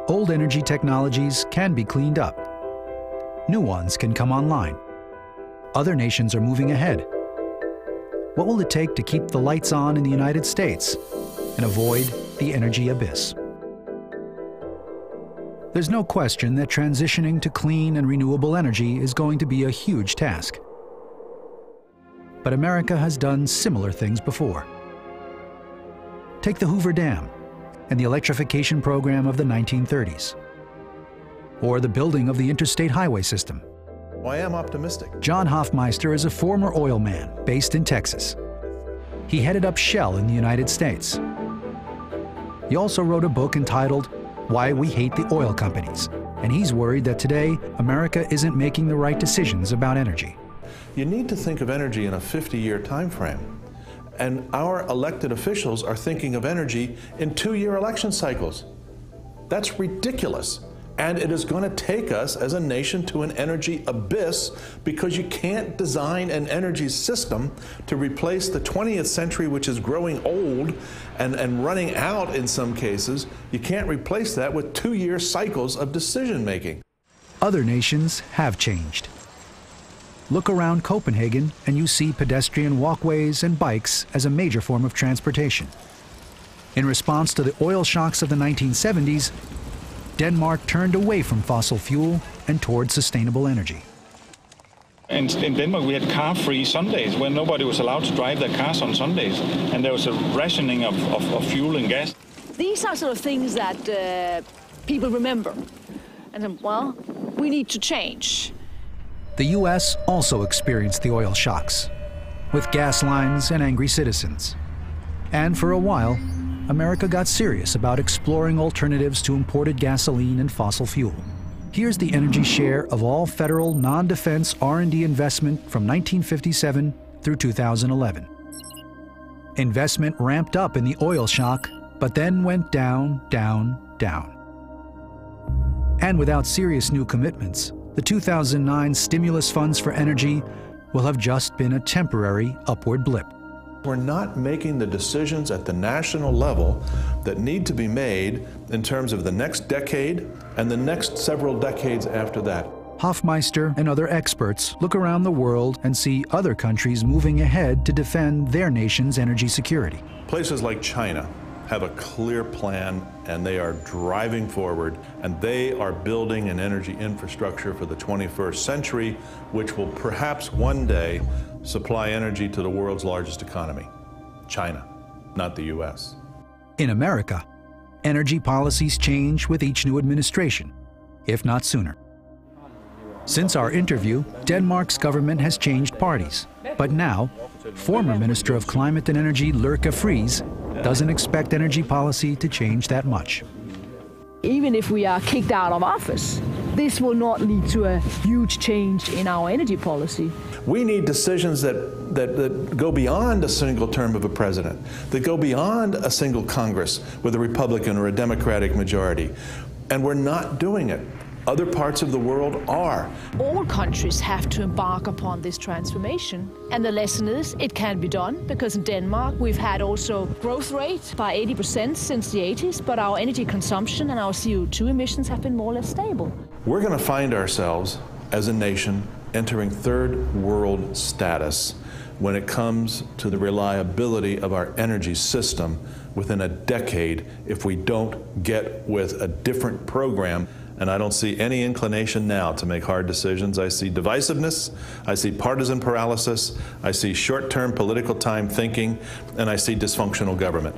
Old energy technologies can be cleaned up. New ones can come online. Other nations are moving ahead. What will it take to keep the lights on in the United States and avoid the energy abyss? There's no question that transitioning to clean and renewable energy is going to be a huge task. But America has done similar things before. Take the Hoover Dam and the electrification program of the 1930s, or the building of the interstate highway system. Well, I am optimistic. John Hofmeister is a former oil man based in Texas. He headed up Shell in the United States. He also wrote a book entitled Why We Hate the Oil Companies, and he's worried that today America isn't making the right decisions about energy. You need to think of energy in a 50-year time frame. And our elected officials are thinking of energy in 2-year election cycles. That's ridiculous. And it is going to take us as a nation to an energy abyss, because you can't design an energy system to replace the 20th century, which is growing old and running out in some cases. You can't replace that with 2-year cycles of decision making. Other nations have changed. Look around Copenhagen and you see pedestrian walkways and bikes as a major form of transportation. In response to the oil shocks of the 1970s, Denmark turned away from fossil fuel and toward sustainable energy. In Denmark, we had car-free Sundays when nobody was allowed to drive their cars on Sundays, and there was a rationing of fuel and gas. These are sort of things that people remember. And well, we need to change. The U.S. also experienced the oil shocks, with gas lines and angry citizens. And for a while, America got serious about exploring alternatives to imported gasoline and fossil fuel. Here's the energy share of all federal non-defense R&D investment from 1957 through 2011. Investment ramped up in the oil shock, but then went down, down, down. And without serious new commitments, the 2009 stimulus funds for energy will have just been a temporary upward blip. We're not making the decisions at the national level that need to be made in terms of the next decade and the next several decades after that. Hofmeister and other experts look around the world and see other countries moving ahead to defend their nation's energy security. Places like China have a clear plan, and they are driving forward, and they are building an energy infrastructure for the 21st century, which will perhaps one day supply energy to the world's largest economy, China, not the U.S. In America, energy policies change with each new administration, if not sooner. Since our interview, Denmark's government has changed parties, but now, former Minister of Climate and Energy Lærke Friis doesn't expect energy policy to change that much. Even if we are kicked out of office, this will not lead to a huge change in our energy policy. We need decisions that go beyond a single term of a president, that go beyond a single Congress with a Republican or a Democratic majority. And we're not doing it. Other parts of the world are. All countries have to embark upon this transformation. And the lesson is it can be done, because in Denmark we've had also growth rate by 80% since the 80s, but our energy consumption and our CO2 emissions have been more or less stable. We're going to find ourselves as a nation entering third world status when it comes to the reliability of our energy system within a decade if we don't get with a different program. And I don't see any inclination now to make hard decisions. I see divisiveness, I see partisan paralysis, I see short-term political time thinking, and I see dysfunctional government.